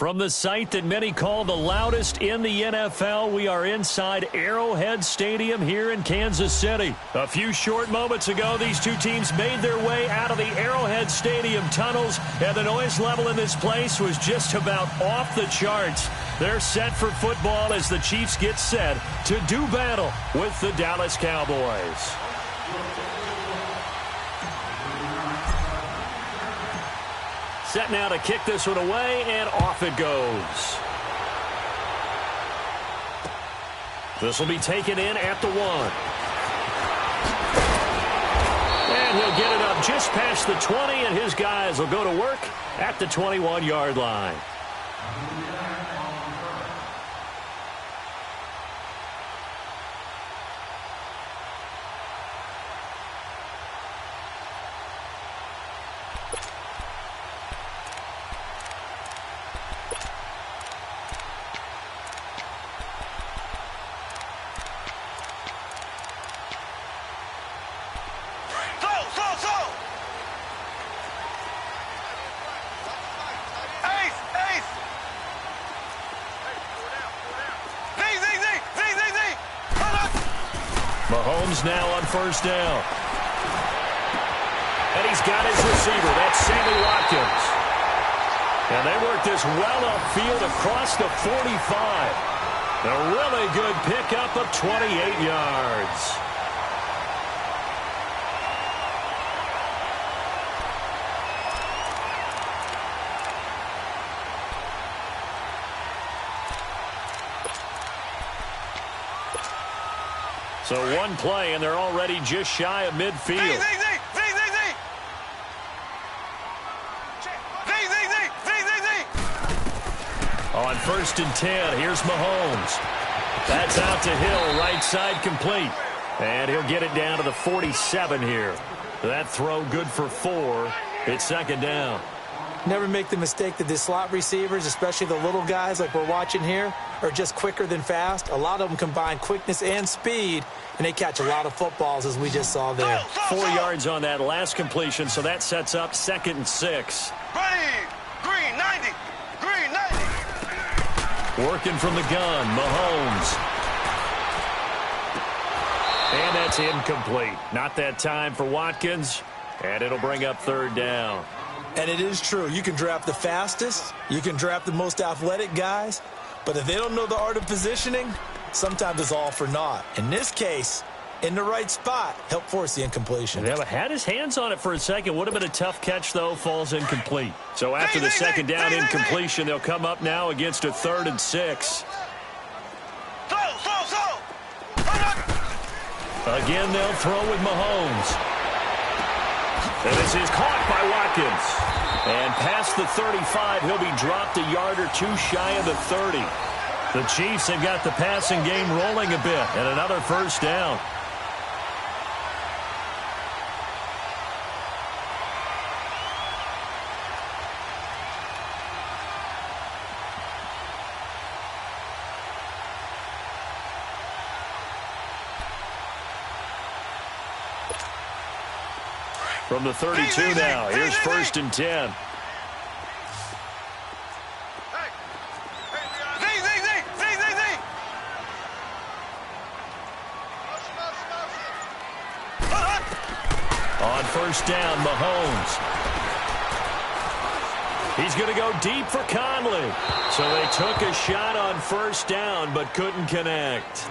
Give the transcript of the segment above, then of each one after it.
From the site that many call the loudest in the NFL, we are inside Arrowhead Stadium here in Kansas City. A few short moments ago, these two teams made their way out of the Arrowhead Stadium tunnels, and the noise level in this place was just about off the charts. They're set for football as the Chiefs get set to do battle with the Dallas Cowboys. Set now to kick this one away, and off it goes. This will be taken in at the 1. And he'll get it up just past the 20, and his guys will go to work at the 21-yard line. Mahomes now on first down. And he's got his receiver. That's Sammy Watkins. And they work this well upfield across the 45. A really good pickup of 28 yards. So one play, and they're already just shy of midfield. On first and 10, here's Mahomes. That's out to Hill, right side complete. And he'll get it down to the 47 here. That throw good for 4. It's second down. Never make the mistake that the slot receivers, especially the little guys like we're watching here, are just quicker than fast. A lot of them combine quickness and speed, and they catch a lot of footballs, as we just saw there. 4 yards on that last completion, so that sets up 2nd and 6. Ready, green 90, green 90. Working from the gun, Mahomes. And that's incomplete. Not that time for Watkins, and it'll bring up 3rd down. And it is true. You can draft the fastest. You can draft the most athletic guys. But if they don't know the art of positioning, sometimes it's all for naught. In this case, in the right spot, help force the incompletion. Yeah, but had his hands on it for a second. Would have been a tough catch, though. Falls incomplete. So after the second down incompletion, they'll come up now against a 3rd and 6. Again, they'll throw with Mahomes. And this is caught by Watkins. And past the 35, he'll be dropped a yard or 2 shy of the 30. The Chiefs have got the passing game rolling a bit, and another first down. From the 32 now, here's 1st and 10. On first down, Mahomes. He's going to go deep for Conley. So they took a shot on first down, but couldn't connect.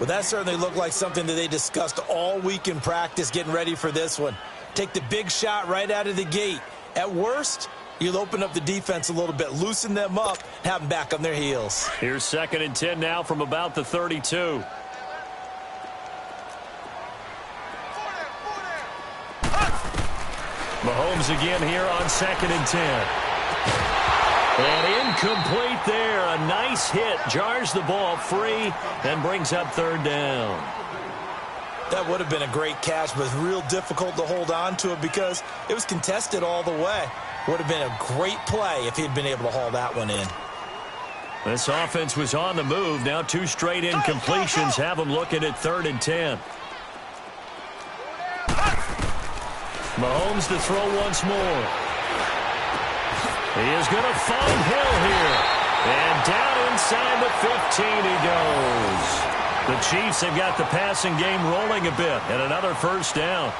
Well, that certainly looked like something that they discussed all week in practice getting ready for this one. Take the big shot right out of the gate. At worst, you'll open up the defense a little bit, loosen them up, have them back on their heels. Here's 2nd and 10 now from about the 32. Mahomes again here on 2nd and 10. And incomplete there. A nice hit. Jars the ball free and brings up 3rd down. That would have been a great catch, but it's real difficult to hold on to it because it was contested all the way. Would have been a great play if he'd been able to haul that one in. This offense was on the move. Now 2 straight incompletions have them looking at 3rd and 10. Mahomes to throw once more. He is going to find Hill here. And down inside the 15 he goes. The Chiefs have got the passing game rolling a bit. And another first down.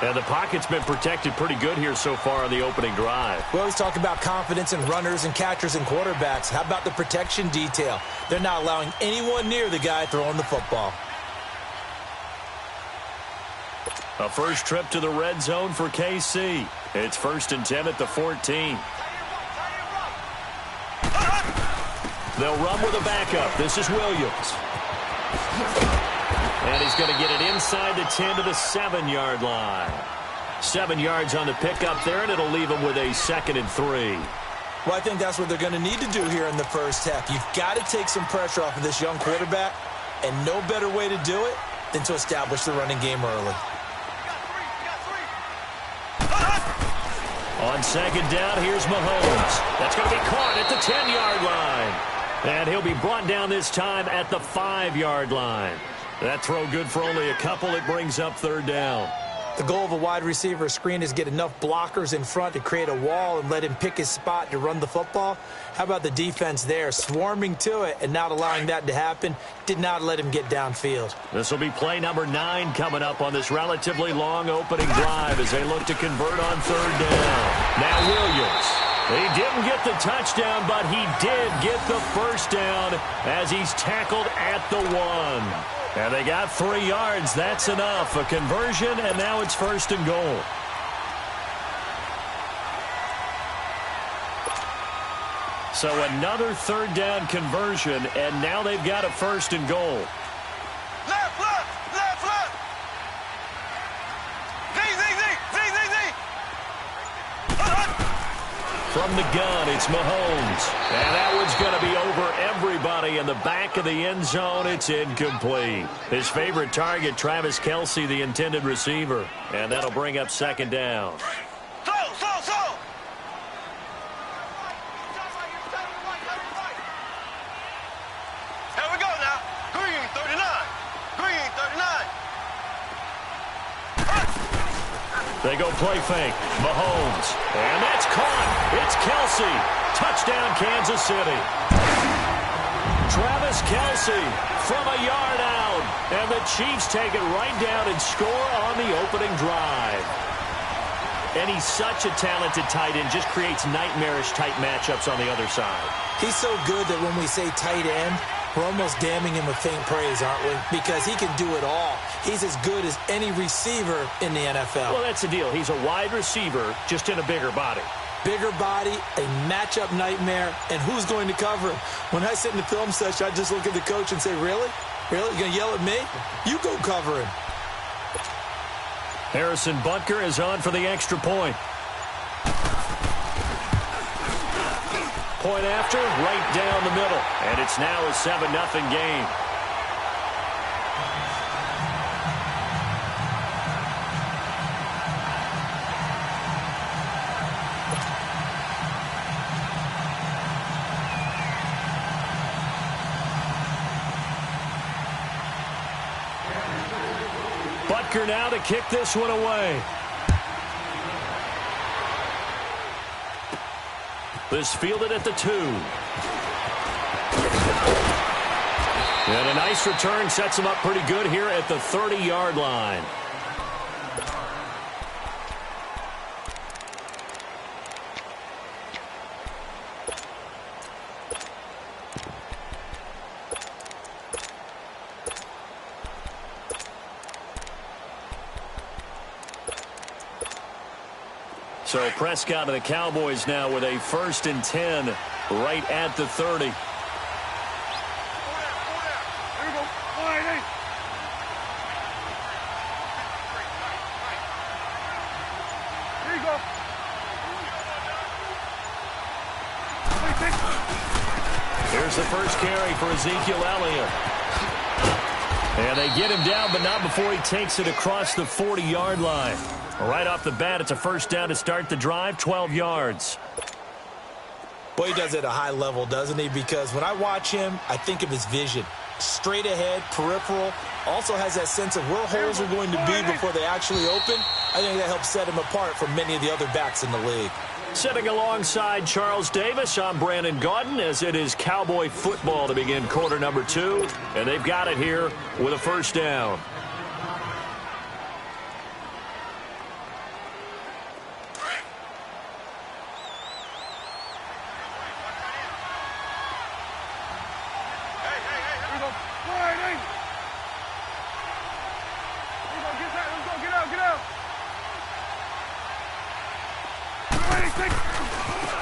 And the pocket's been protected pretty good here so far on the opening drive. We always talk about confidence in runners and catchers and quarterbacks. How about the protection detail? They're not allowing anyone near the guy throwing the football. A first trip to the red zone for KC. It's 1st and 10 at the 14. They'll run with a backup. This is Williams. And he's going to get it inside the 10 to the 7-yard line. 7 yards on the pickup there, and it'll leave him with a 2nd and 3. Well, I think that's what they're going to need to do here in the first half. You've got to take some pressure off of this young quarterback, and no better way to do it than to establish the running game early. On 2nd down, here's Mahomes. That's going to be caught at the 10-yard line. And he'll be brought down this time at the 5-yard line. That throw good for only a couple. It brings up 3rd down. The goal of a wide receiver screen is get enough blockers in front to create a wall and let him pick his spot to run the football. How about the defense there, swarming to it and not allowing that to happen? Did not let him get downfield. This will be play number 9 coming up on this relatively long opening drive as they look to convert on 3rd down. Now Williams. He didn't get the touchdown, but he did get the first down as he's tackled at the 1. And they got 3 yards. That's enough. A conversion, and now it's 1st and goal. So another 3rd down conversion, and now they've got a 1st and goal. Left, left, left, left. Z. From the gun, it's Mahomes. And that one's going to be over everybody in the back of the end zone. It's incomplete. His favorite target, Travis Kelce, the intended receiver. And that'll bring up 2nd down. So. Here we go now. Green 39. Green 39. They go play fake. Mahomes. And that's caught. It's Kelce. Touchdown, Kansas City. Travis Kelce from a yard out. And the Chiefs take it right down and score on the opening drive. And he's such a talented tight end. Just creates nightmarish-type matchups on the other side. He's so good that when we say tight end, we're almost damning him with faint praise, aren't we? Because he can do it all. He's as good as any receiver in the NFL. Well, that's the deal. He's a wide receiver, just in a bigger body. Bigger body, a matchup nightmare, and who's going to cover him? When I sit in the film session, I just look at the coach and say, really? Really? You going to yell at me? You go cover him. Harrison Butker is on for the extra point. Point after, right down the middle. And it's now a 7-0 game. Butker now to kick this one away. This fielded at the 2. And a nice return sets him up pretty good here at the 30-yard line. So Prescott and the Cowboys now with a 1st and 10 right at the 30. Here we go. All right, hey. Here you go. Here's the first carry for Ezekiel Elliott. And they get him down, but not before he takes it across the 40-yard line. Right off the bat, it's a 1st down to start the drive, 12 yards. Boy, he does it at a high level, doesn't he? Because when I watch him, I think of his vision. Straight ahead, peripheral. Also has that sense of where holes are going to be before they actually open. I think that helps set him apart from many of the other backs in the league. Sitting alongside Charles Davis, I'm Brandon Gaudin, as it is Cowboy football to begin quarter number 2. And they've got it here with a first down.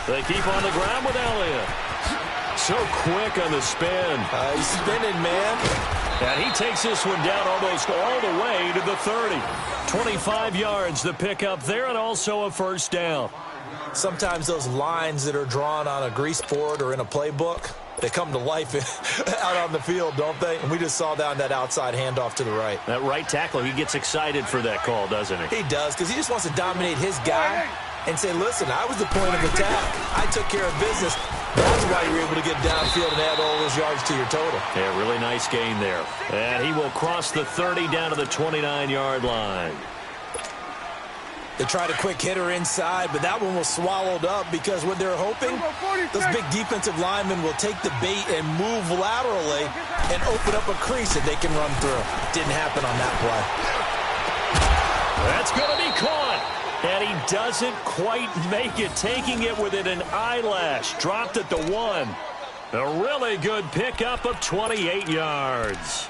They keep on the ground with Elliott. So quick on the spin. He's spinning, man. And he takes this one down almost all the way to the 30. 25 yards the pickup there, and also a first down. Sometimes those lines that are drawn on a grease board or in a playbook, they come to life out on the field, don't they? And we just saw down that outside handoff to the right. That right tackle, he gets excited for that call, doesn't he? He does, because he just wants to dominate his guy and say, listen, I was the point of attack. I took care of business. That's why you're able to get downfield and add all those yards to your total. Yeah, really nice gain there. And he will cross the 30 down to the 29-yard line. They tried a quick hitter inside, but that one was swallowed up because what they're hoping, those big defensive linemen will take the bait and move laterally and open up a crease that they can run through. Didn't happen on that play. That's going to be caught. And he doesn't quite make it, taking it within an eyelash. Dropped at the 1. A really good pickup of 28 yards.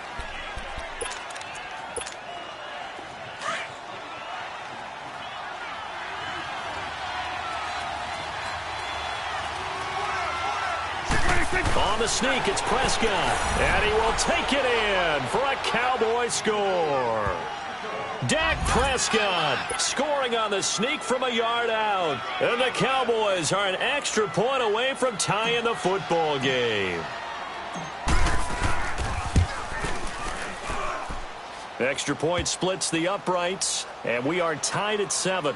On the sneak, it's Prescott. And he will take it in for a Cowboy score. Dak Prescott scoring on the sneak from a yard out. And the Cowboys are an extra point away from tying the football game. Extra point splits the uprights, and we are tied at 7.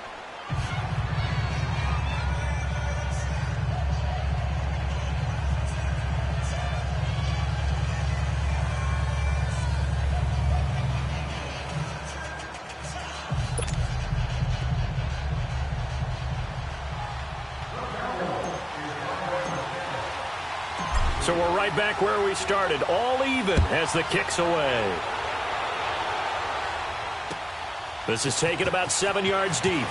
So we're right back where we started, all even as the kick's away. This is taken about 7 yards deep.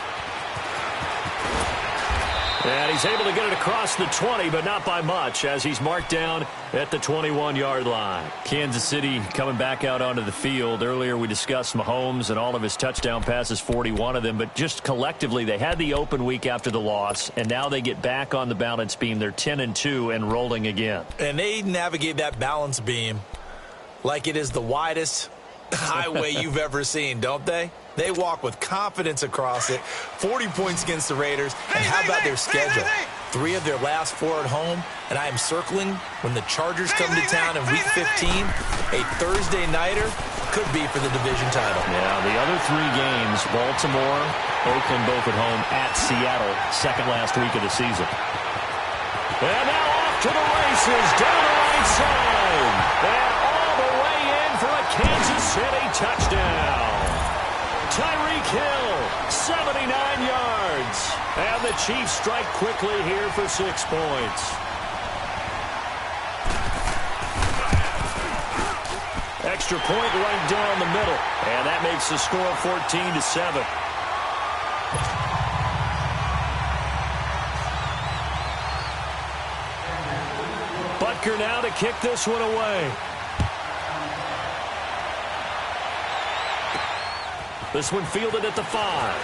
And he's able to get it across the 20, but not by much, as he's marked down at the 21-yard line. Kansas City coming back out onto the field. Earlier we discussed Mahomes and all of his touchdown passes, 41 of them, but just collectively they had the open week after the loss, and now they get back on the balance beam. They're 10-2 and rolling again. And they navigate that balance beam like it is the widest highway you've ever seen, don't they? They walk with confidence across it. 40 points against the Raiders. And how about their schedule? 3 of their last 4 at home. And I am circling when the Chargers come to town in Week 15. A Thursday nighter could be for the division title. Yeah, the other 3 games, Baltimore, Oakland both at home, at Seattle, second last week of the season. And now off to the races, down the right side. And all the way in for a Kansas City touchdown. Tyreek Hill, 79 yards. And the Chiefs strike quickly here for 6 points. Extra point right down the middle. And that makes the score 14-7. Butker now to kick this one away. This one fielded at the 5.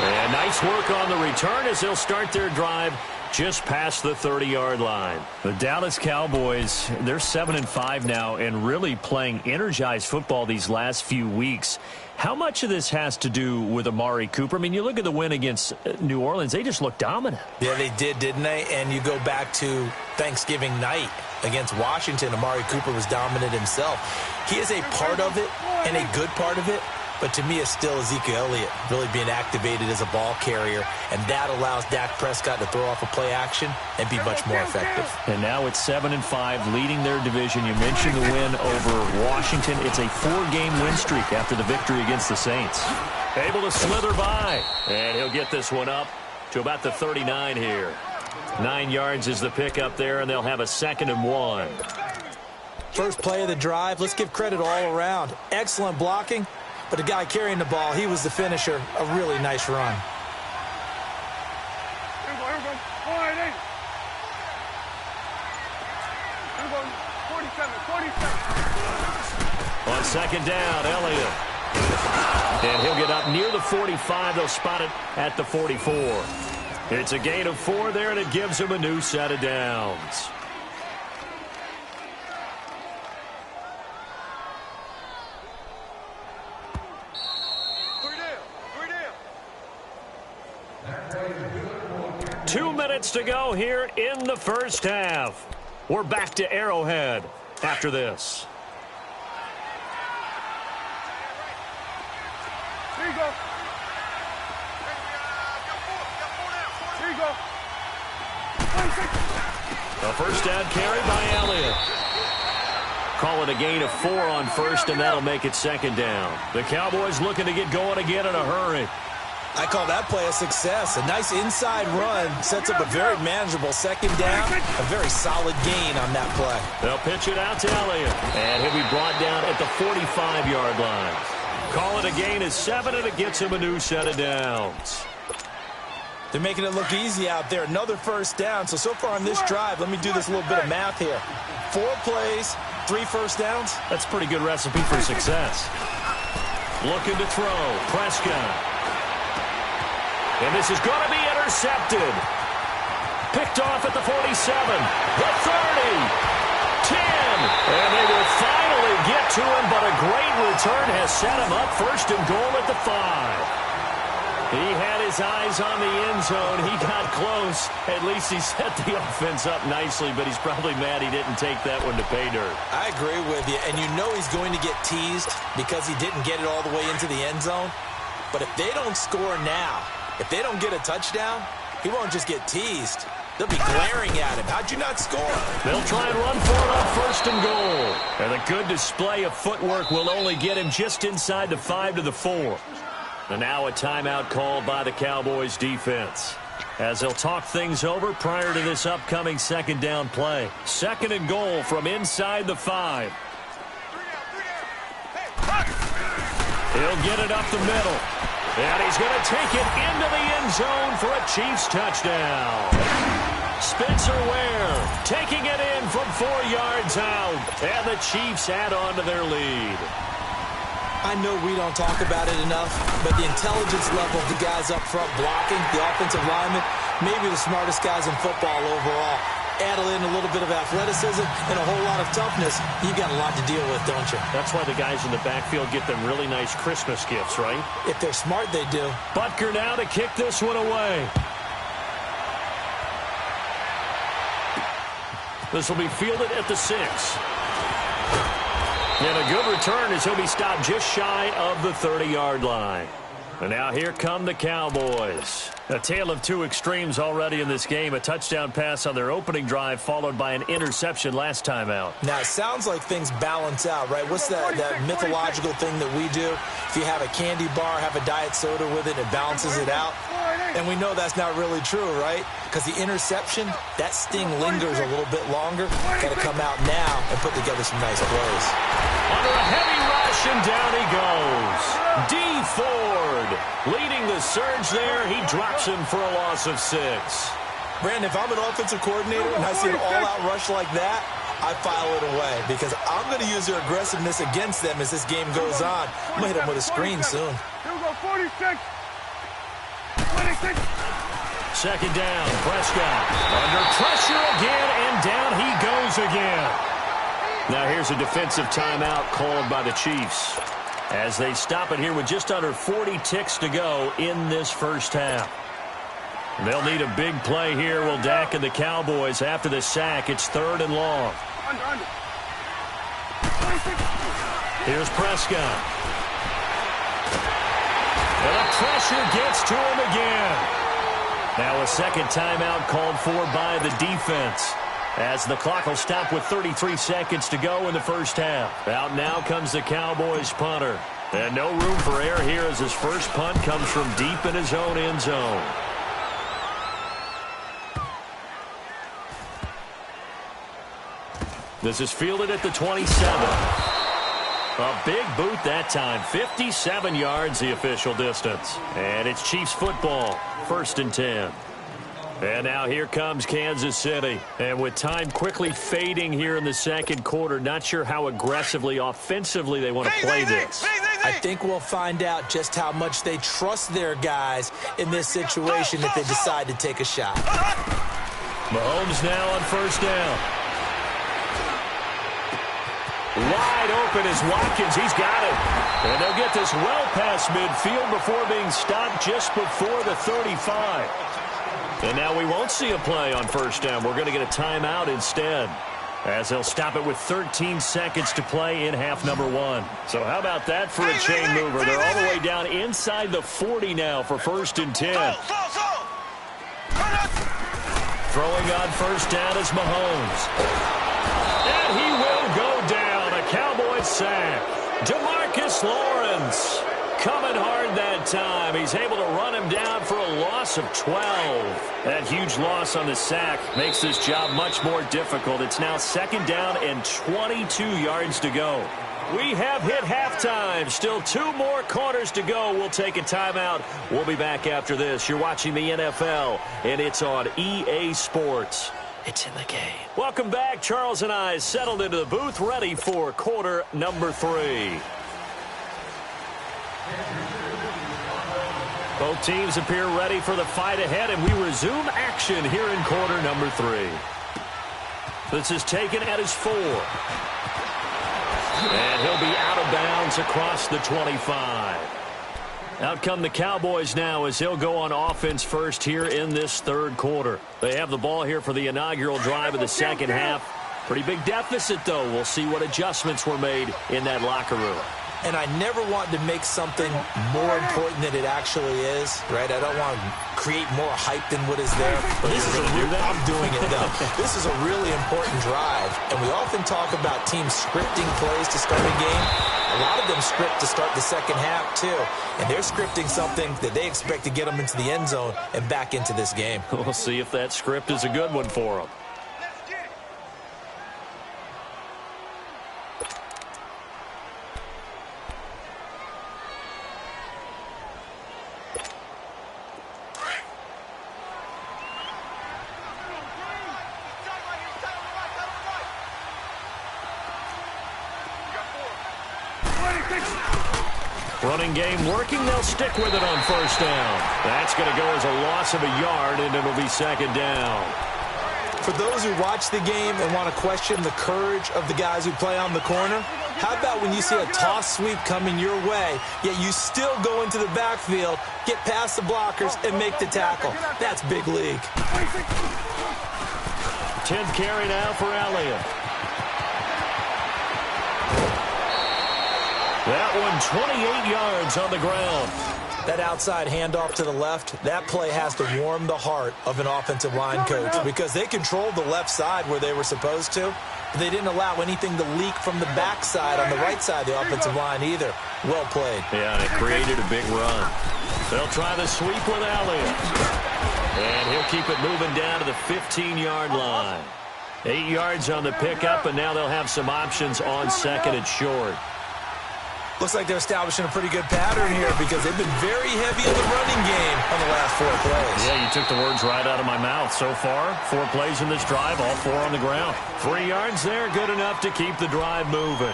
And nice work on the return as they'll start their drive just past the 30-yard line. The Dallas Cowboys, they're 7-5 now and really playing energized football these last few weeks. How much of this has to do with Amari Cooper? I mean, you look at the win against New Orleans, they just looked dominant. Yeah, they did, didn't they? And you go back to Thanksgiving night against Washington, Amari Cooper was dominant himself. He is a part of it and a good part of it, But to me, it's still Ezekiel Elliott really being activated as a ball carrier, and that allows Dak Prescott to throw off a play action and be much more effective. And now it's 7-5, leading their division. You mentioned the win over Washington. It's a 4-game win streak after the victory against the Saints. Able to slither by, and he'll get this one up to about the 39 here. 9 yards is the pickup there, and they'll have a 2nd and 1. First play of the drive, let's give credit all around. Excellent blocking. But the guy carrying the ball, he was the finisher. A really nice run. Here we go. 48. Here we go. 47. On 2nd down, Elliott. And he'll get up near the 45. They'll spot it at the 44. It's a gain of 4 there, and it gives him a new set of downs. Two minutes to go here in the first half. We're back to Arrowhead after this. Here you go. Here you go. 26. A first down carry by Elliott. Call it a gain of 4 on first, and that'll make it 2nd down. The Cowboys looking to get going again in a hurry. I call that play a success. A nice inside run sets up a very manageable 2nd down. A very solid gain on that play. They'll pitch it out to Elliott, and he'll be brought down at the 45-yard line. Call it a gain of 7, and it gets him a new set of downs. They're making it look easy out there. Another first down. So far on this drive, let me do this little bit of math here. 4 plays, 3 first downs. That's a pretty good recipe for success. Looking to throw. Prescott. And this is going to be intercepted. Picked off at the 47, the 30, 10. And they will finally get to him, but a great return has set him up 1st and goal at the 5. He had his eyes on the end zone. He got close. At least he set the offense up nicely, but he's probably mad he didn't take that one to pay dirt. I agree with you, and you know he's going to get teased because he didn't get it all the way into the end zone. But if they don't score now, if they don't get a touchdown, he won't just get teased. They'll be glaring at him. How'd you not score? They'll try and run for it on 1st and goal. And a good display of footwork will only get him just inside the 5 to the 4. And now a timeout called by the Cowboys defense, as they'll talk things over prior to this upcoming 2nd down play. 2nd and goal from inside the 5. He'll get it up the middle. And he's going to take it into the end zone for a Chiefs touchdown. Spencer Ware taking it in from 4 yards out. And the Chiefs add on to their lead. I know we don't talk about it enough, but the intelligence level of the guys up front blocking, the offensive linemen, maybe the smartest guys in football overall. Add in a little bit of athleticism and a whole lot of toughness, you got a lot to deal with, don't you? That's why the guys in the backfield get them really nice Christmas gifts, right? If they're smart, they do. Butker now to kick this one away. This will be fielded at the 6. And a good return as he'll be stopped just shy of the 30-yard line. And now here come the Cowboys. A tale of 2 extremes already in this game. A touchdown pass on their opening drive followed by an interception last time out. Now, it sounds like things balance out, right? What's that mythological thing that we do? If you have a candy bar, have a diet soda with it, it balances it out. And we know that's not really true, right? Because the interception, that sting lingers a little bit longer. Got to come out now and put together some nice plays. Under a heavy rush, and down he goes. D. Ford leading the surge there. He drops him for a loss of 6. Brandon, if I'm an offensive coordinator and I see an all-out rush like that, I file it away because I'm going to use their aggressiveness against them as this game goes on. I'm going to hit them with a screen soon. Here we go, 46. 26. 2nd down, Prescott under pressure again, and down he goes again. Now here's a defensive timeout called by the Chiefs as they stop it here with just under 40 ticks to go in this first half. They'll need a big play here, will Dak and the Cowboys after the sack. It's 3rd and long. Here's Prescott. And the pressure gets to him again. Now a second timeout called for by the defense, as the clock will stop with 33 seconds to go in the first half. Out now comes the Cowboys punter. And no room for error here as his first punt comes from deep in his own end zone. This is fielded at the 27. A big boot that time. 57 yards the official distance. And it's Chiefs football. 1st and 10. And now here comes Kansas City. And with time quickly fading here in the second quarter, not sure how aggressively, offensively they want to play this. I think we'll find out just how much they trust their guys in this situation if they decide to take a shot. Mahomes now on 1st down. Wide open is Watkins. He's got it. And they'll get this well past midfield before being stopped just before the 35. And now we won't see a play on 1st down. We're going to get a timeout instead, as they'll stop it with 13 seconds to play in half number 1. So how about that for a chain mover? They're all the way down inside the 40 now for 1st and 10. Throwing on 1st down is Mahomes. And he will go down. A Cowboys sack. DeMarcus Lawrence coming hard that time. He's able to run him down for a loss of 12. That huge loss on the sack makes this job much more difficult. It's now 2nd down and 22 yards to go. We have hit halftime. Still 2 more quarters to go. We'll take a timeout. We'll be back after this. You're watching the NFL, and it's on EA Sports. It's in the game. Welcome back. Charles and I settled into the booth, ready for quarter number 3. Both teams appear ready for the fight ahead, and we resume action here in quarter number 3. This is taken at his 4. And he'll be out of bounds across the 25. Out come the Cowboys now as he'll go on offense first here in this 3rd quarter. They have the ball here for the inaugural drive of the second half. Pretty big deficit, though. We'll see what adjustments were made in that locker room. And I never want to make something more important than it actually is, right? I don't want to create more hype than what is there. But this is I'm doing it, though. This is a really important drive. And we often talk about teams scripting plays to start a game. A lot of them script to start the second half, too. And they're scripting something that they expect to get them into the end zone and back into this game. We'll see if that script is a good one for them. Running game working. They'll stick with it on 1st down. That's going to go as a loss of a yard, and it'll be 2nd down. For those who watch the game and want to question the courage of the guys who play on the corner, how about when you see a toss sweep coming your way, yet you still go into the backfield, get past the blockers, and make the tackle? That's big league. 10th carry now for Elliott. That one 28 yards on the ground. That outside handoff to the left, that play has to warm the heart of an offensive line coach because they controlled the left side where they were supposed to. But they didn't allow anything to leak from the backside on the right side of the offensive line either. Well played. Yeah, and it created a big run. They'll try the sweep with Elliott. And he'll keep it moving down to the 15-yard line. 8 yards on the pickup, and now they'll have some options on 2nd and short. Looks like they're establishing a pretty good pattern here because they've been very heavy in the running game on the last 4 plays. Yeah, you took the words right out of my mouth. So far, 4 plays in this drive, all 4 on the ground. 3 yards there, good enough to keep the drive moving.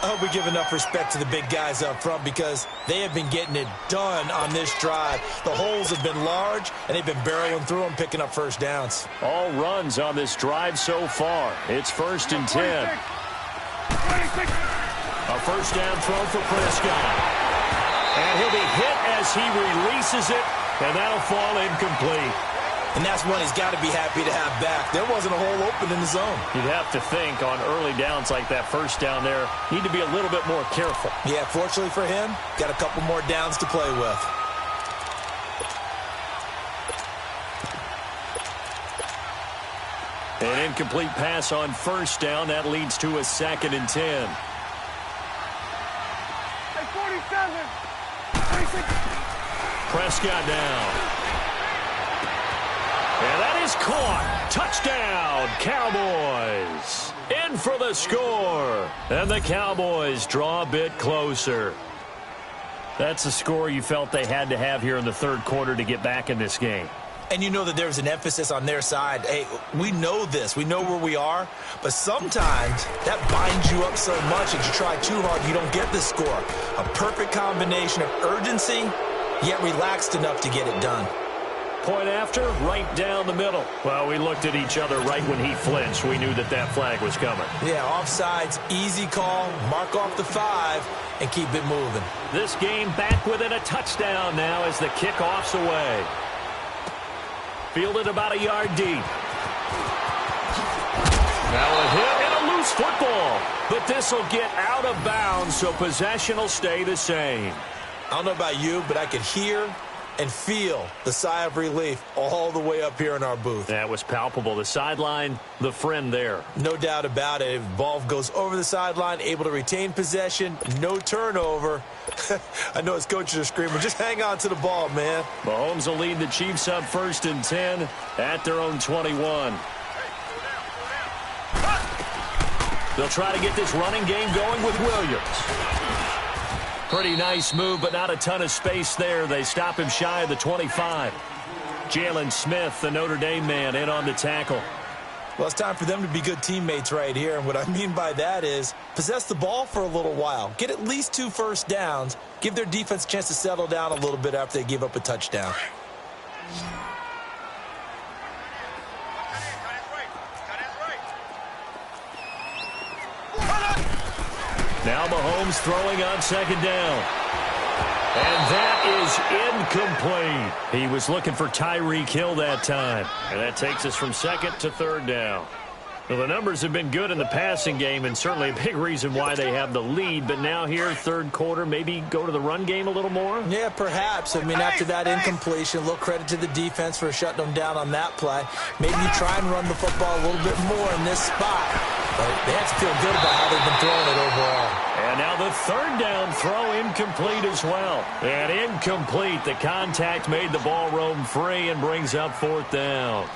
I hope we give enough respect to the big guys up front because they have been getting it done on this drive. The holes have been large, and they've been barreling through them, picking up 1st downs. All runs on this drive so far. It's 1st and 10. A 1st down throw for Prescott. And he'll be hit as he releases it, and that'll fall incomplete. And that's one he's got to be happy to have back. There wasn't a hole open in the zone. You'd have to think on early downs like that first down there, need to be a little bit more careful. Yeah, fortunately for him, got a couple more downs to play with. An incomplete pass on first down. That leads to a 2nd and 10. Hey, 47. 26. Prescott down. And that is caught. Touchdown, Cowboys. In for the score. And the Cowboys draw a bit closer. That's a score you felt they had to have here in the third quarter to get back in this game. And you know that there's an emphasis on their side. Hey, we know this. We know where we are. But sometimes that binds you up so much that you try too hard, you don't get the score. A perfect combination of urgency, yet relaxed enough to get it done. Point after, right down the middle. Well, we looked at each other right when he flinched. We knew that that flag was coming. Yeah, offsides, easy call, mark off the 5, and keep it moving. This game back within a touchdown now as the kickoff's away. Fielded about a yard deep. Now a hit and a loose football. But this will get out of bounds, so possession will stay the same. I don't know about you, but I could hear and feel the sigh of relief all the way up here in our booth. That was palpable. The sideline, the friend there. No doubt about it. If ball goes over the sideline, able to retain possession, no turnover. I know his coaches are screaming, just hang on to the ball, man. Mahomes will lead the Chiefs up 1st and 10 at their own 21. They'll try to get this running game going with Williams. Pretty nice move, but not a ton of space there. They stop him shy of the 25. Jalen Smith, the Notre Dame man, in on the tackle. Well, it's time for them to be good teammates right here. And what I mean by that is possess the ball for a little while. Get at least 2 first downs. Give their defense a chance to settle down a little bit after they give up a touchdown. Now Mahomes throwing on 2nd down. And that is incomplete. He was looking for Tyreek Hill that time. And that takes us from 2nd to 3rd down. Well, the numbers have been good in the passing game, and certainly a big reason why they have the lead. But now here, third quarter, maybe go to the run game a little more? Yeah, perhaps. I mean, after that incompletion, a little credit to the defense for shutting them down on that play. Maybe you try and run the football a little bit more in this spot. But they have to feel good about how they've been throwing it overall. And now the 3rd down throw incomplete as well. And incomplete. The contact made the ball roam free and brings up 4th down.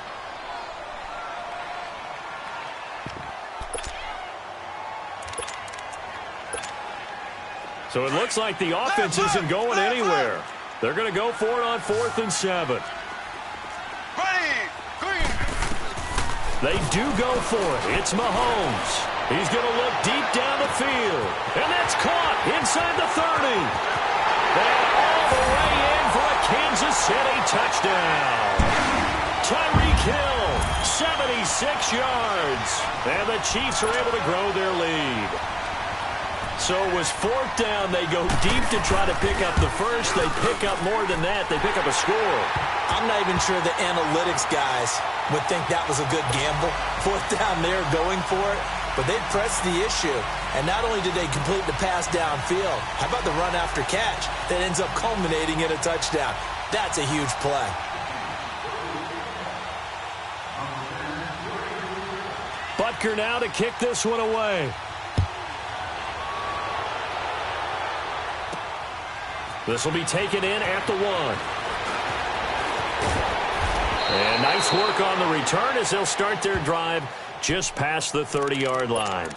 So it looks like the offense isn't going anywhere. They're going to go for it on 4th and 7. They do go for it. It's Mahomes. He's going to look deep down the field. And that's caught inside the 30. And all the way in for a Kansas City touchdown. Tyreek Hill, 76 yards. And the Chiefs are able to grow their lead. So it was 4th down. They go deep to try to pick up the first. They pick up more than that. They pick up a score. I'm not even sure the analytics guys would think that was a good gamble. 4th down there going for it. But they pressed the issue. And not only did they complete the pass downfield, how about the run after catch that ends up culminating in a touchdown? That's a huge play. Butker now to kick this one away. This will be taken in at the 1. And nice work on the return as they'll start their drive just past the 30-yard line.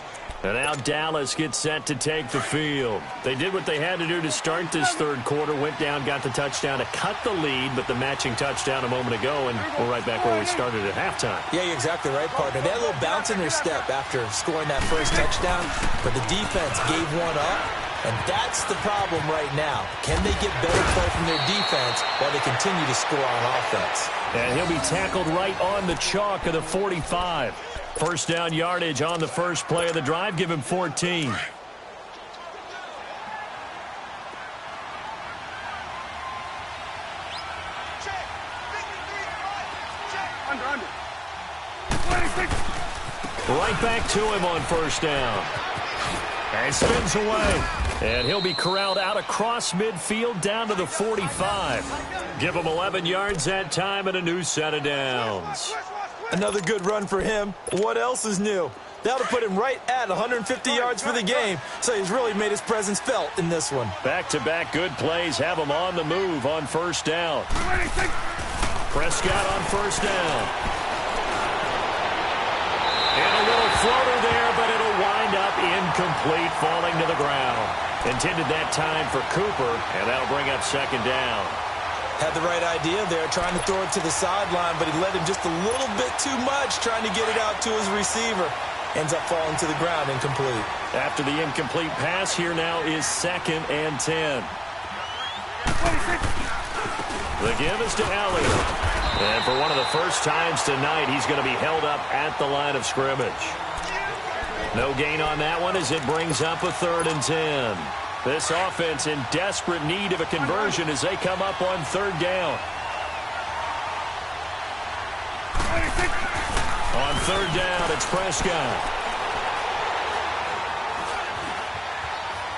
And now Dallas gets set to take the field. They did what they had to do to start this third quarter. Went down, got the touchdown to cut the lead, but the matching touchdown a moment ago, and we're right back where we started at halftime. Yeah, you're exactly right, partner. They had a little bounce in their step after scoring that first touchdown, but the defense gave one up. And that's the problem right now. Can they get better play from their defense while they continue to score on offense? And he'll be tackled right on the chalk of the 45. First down yardage on the first play of the drive. Give him 14. Under. 26. Right back to him on first down. And spins away. And he'll be corralled out across midfield down to the 45. Give him 11 yards that time and a new set of downs. Another good run for him. What else is new? That'll put him right at 150 yards for the game, so he's really made his presence felt in this one. Back-to-back good plays have him on the move on first down. 26. Prescott on first down. And a little floater there, but it'll wind up incomplete, falling to the ground. Intended that time for Cooper, and that'll bring up second down. Had the right idea there, trying to throw it to the sideline, but he led him just a little bit too much, trying to get it out to his receiver. Ends up falling to the ground, incomplete. After the incomplete pass, here now is 2nd and 10. 26. The give is to Elliott. And for one of the first times tonight, he's going to be held up at the line of scrimmage. No gain on that one as it brings up a 3rd and 10. This offense in desperate need of a conversion as they come up on 3rd down. 26. On 3rd down, it's Prescott.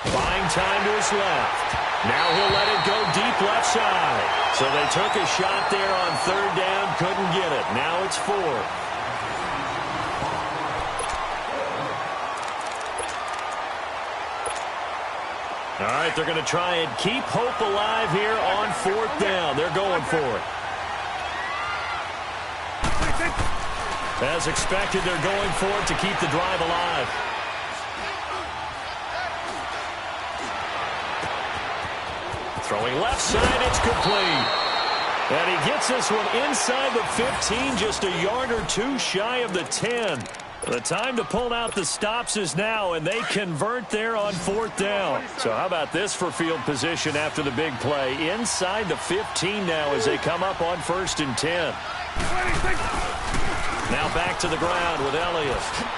Buying time to his left. Now he'll let it go deep left side. So they took a shot there on 3rd down, couldn't get it. Now it's 4th. All right, they're going to try and keep hope alive here on 4th down. They're going for it. 26. As expected, they're going for it to keep the drive alive. Throwing left side, it's complete. And he gets this one inside the 15, just a yard or two shy of the 10. The time to pull out the stops is now, and they convert there on 4th down. So how about this for field position after the big play? Inside the 15 now as they come up on 1st and 10. 26. Now back to the ground with Elliott.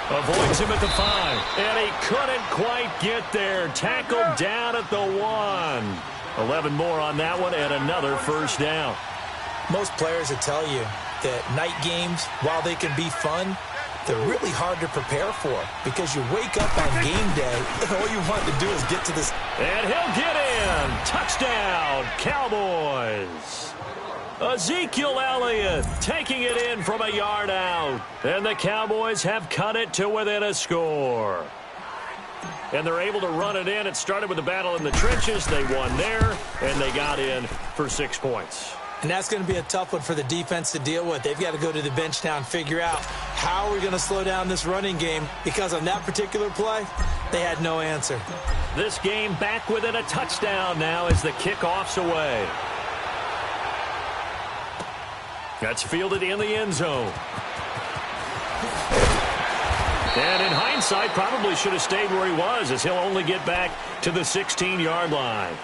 Avoids him at the 5. And he couldn't quite get there. Tackled down at the 1. 11 more on that one and another first down. Most players will tell you that night games, while they can be fun, they're really hard to prepare for because you wake up on game day and all you want to do is get to this. And he'll get in. Touchdown, Cowboys. Ezekiel Elliott taking it in from a yard out. And the Cowboys have cut it to within a score. And they're able to run it in. It started with a battle in the trenches. They won there, and they got in for 6 points. And that's going to be a tough one for the defense to deal with. They've got to go to the bench now and figure out how are we going to slow down this running game, because on that particular play, they had no answer. This game back within a touchdown now as the kickoff's away. That's fielded in the end zone. And in hindsight, probably should have stayed where he was, as he'll only get back to the 16-yard line.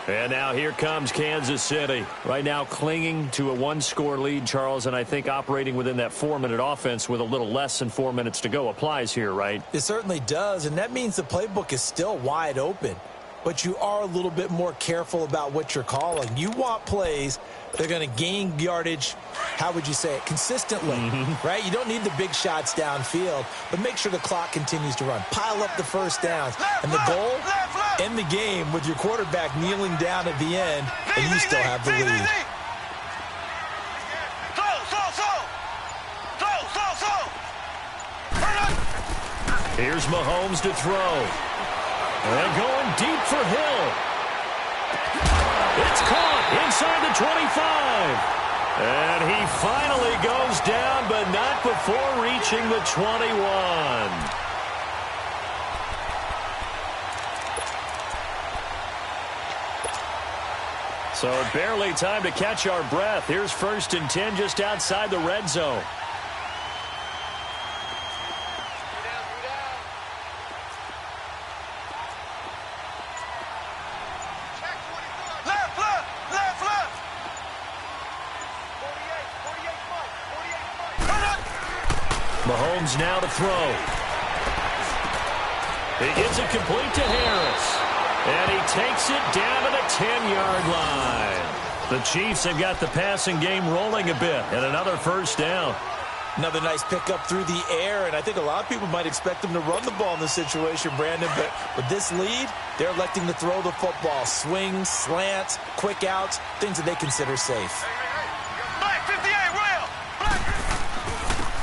And now here comes Kansas City. Right now clinging to a 1-score lead, Charles, and I think operating within that 4-minute offense with a little less than 4 minutes to go applies here, right? It certainly does, and that means the playbook is still wide open. But you are a little bit more careful about what you're calling. You want plays that are going to gain yardage, how would you say it, consistently, right? You don't need the big shots downfield, but make sure the clock continues to run. Pile up the first downs. And the goal, end the game with your quarterback kneeling down at the end, and you still have the lead. Here's Mahomes to throw. And going deep for Hill. It's caught inside the 25. And he finally goes down, but not before reaching the 21. So barely time to catch our breath. Here's 1st and 10 just outside the red zone. Mahomes now to throw. He gives it complete to Harris. And he takes it down to the 10-yard line. The Chiefs have got the passing game rolling a bit, and another first down. Another nice pickup through the air, and I think a lot of people might expect them to run the ball in this situation, Brandon, but with this lead, they're electing to throw the football. Swings, slants, quick outs, things that they consider safe. Black 58, Will! Black!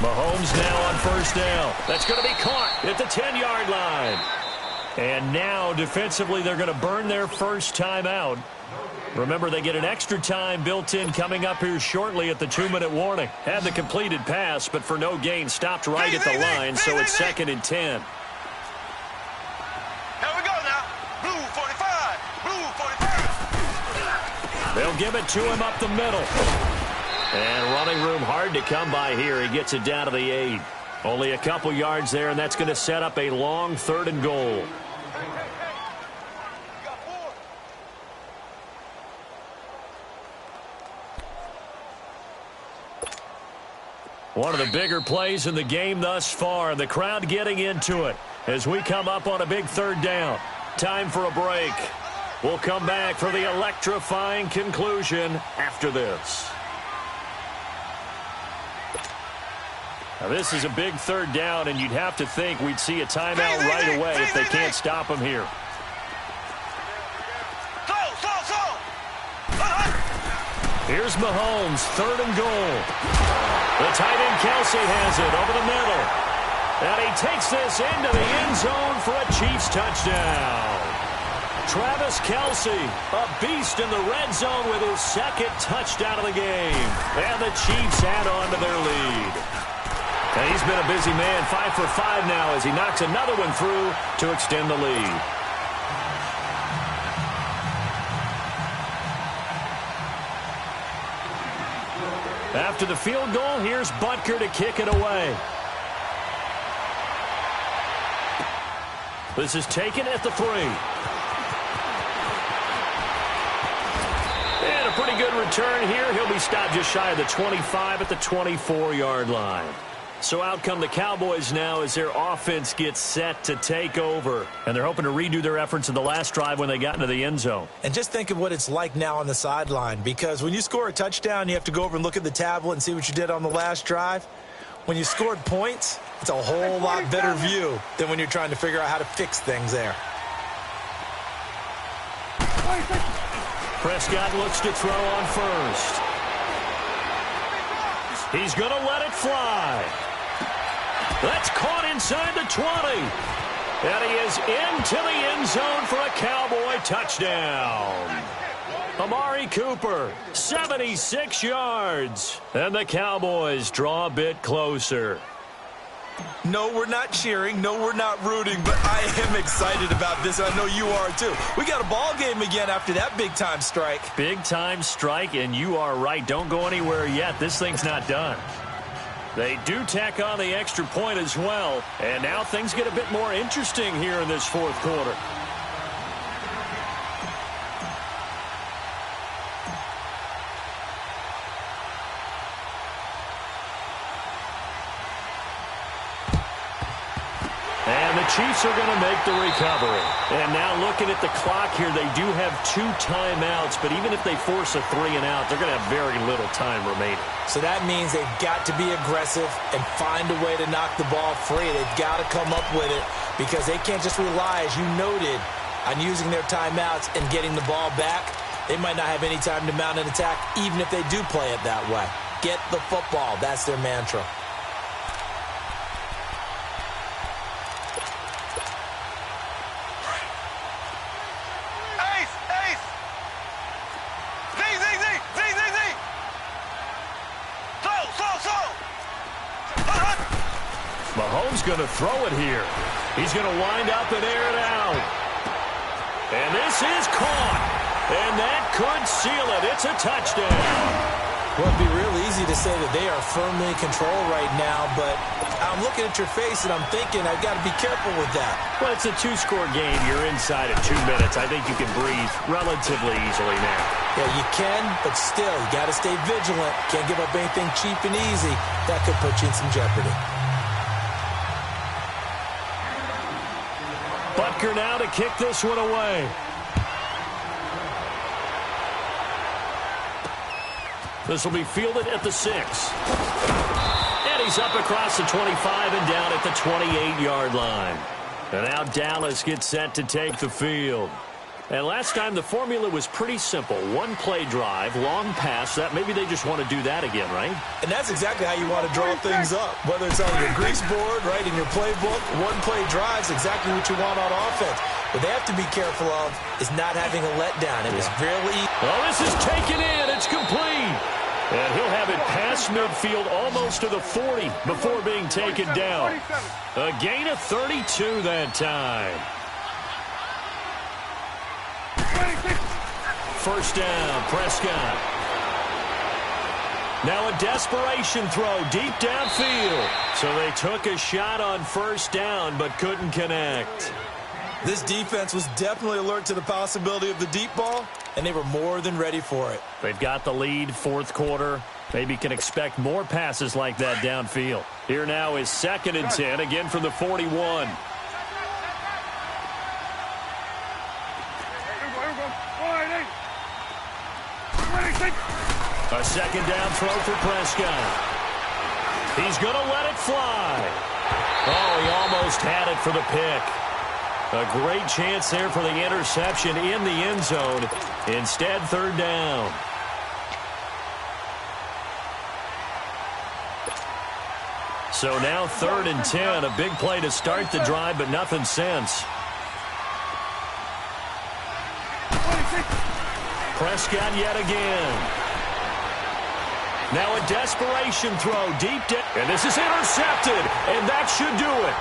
Mahomes now on first down. That's going to be caught at the 10-yard line. And now, defensively, they're going to burn their first time out. Remember, they get an extra time built in coming up here shortly at the 2-minute warning. Had the completed pass, but for no gain, stopped right at the line, so it's 2nd and 10. Here we go now. Blue 45. Blue 45. They'll give it to him up the middle. And running room hard to come by here. He gets it down to the 8. Only a couple yards there, and that's going to set up a long 3rd and goal. One of the bigger plays in the game thus far. The crowd getting into it as we come up on a big 3rd down. Time for a break. We'll come back for the electrifying conclusion after this. Now, this is a big 3rd down, and you'd have to think we'd see a timeout right away if they can't stop him here. Here's Mahomes, 3rd and goal. The tight end Kelsey has it over the middle. And he takes this into the end zone for a Chiefs touchdown. Travis Kelsey, a beast in the red zone with his 2nd touchdown of the game. And the Chiefs add on to their lead. And he's been a busy man, 5 for 5 now as he knocks another one through to extend the lead. After the field goal, here's Butker to kick it away. This is taken at the 3. And a pretty good return here. He'll be stopped just shy of the 25 at the 24-yard line. So out come the Cowboys now as their offense gets set to take over. And they're hoping to redo their efforts in the last drive when they got into the end zone. And just think of what it's like now on the sideline, because when you score a touchdown, you have to go over and look at the tablet and see what you did on the last drive. When you scored points, it's a whole lot better view than when you're trying to figure out how to fix things there. Prescott looks to throw on first. He's going to let it fly. That's caught inside the 20. And he is into the end zone for a Cowboy touchdown. Amari Cooper, 76 yards. And the Cowboys draw a bit closer. No, we're not cheering. No, we're not rooting. But I am excited about this. I know you are, too. We got a ball game again after that big-time strike. Big-time strike, and you are right. Don't go anywhere yet. This thing's not done. They do tack on the extra point as well. And now things get a bit more interesting here in this 4th quarter. And the Chiefs are going to make the recovery. And now looking at the clock here, they do have 2 timeouts, but even if they force a 3 and out, they're going to have very little time remaining. So that means they've got to be aggressive and find a way to knock the ball free. They've got to come up with it because they can't just rely, as you noted, on using their timeouts and getting the ball back. They might not have any time to mount an attack, even if they do play it that way. Get the football. That's their mantra. Mahomes going to throw it here. He's going to wind up and air it out. And this is caught. And that could seal it. It's a touchdown. Well, it'd be real easy to say that they are firmly in control right now, but I'm looking at your face and I'm thinking I've got to be careful with that. Well, it's a 2-score game. You're inside at 2 minutes. I think you can breathe relatively easily now. Yeah, you can, but still, you got to stay vigilant. Can't give up anything cheap and easy. That could put you in some jeopardy. Butker now to kick this one away. This will be fielded at the 6. And he's up across the 25 and down at the 28-yard line. And now Dallas gets set to take the field. And last time the formula was pretty simple. One play drive, long pass. That maybe they just want to do that again, right? And that's exactly how you want to draw things up. Whether it's on your grease board, right, in your playbook, one play drive is exactly what you want on offense. What they have to be careful of is not having a letdown. It was really... Oh, this is taken in. It's complete. And he'll have it past midfield almost to the 40 before being taken down. A gain of 32 that time. First down, Prescott. Now a desperation throw deep downfield. So they took a shot on first down but couldn't connect. This defense was definitely alert to the possibility of the deep ball, and they were more than ready for it. They've got the lead, fourth quarter. Maybe can expect more passes like that downfield. Here now is 2nd and 10, again from the 41. A second down throw for Prescott. He's going to let it fly. Oh, he almost had it for the pick. A great chance there for the interception in the end zone. Instead, 3rd down. So now 3rd and 10. A big play to start the drive, but nothing since. Prescott yet again. Now a desperation throw deep down. And this is intercepted. And that should do it.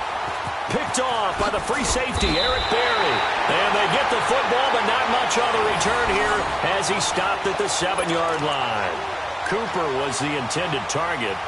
Picked off by the free safety, Eric Berry. And they get the football, but not much on the return here as he stopped at the 7-yard line. Cooper was the intended target.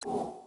You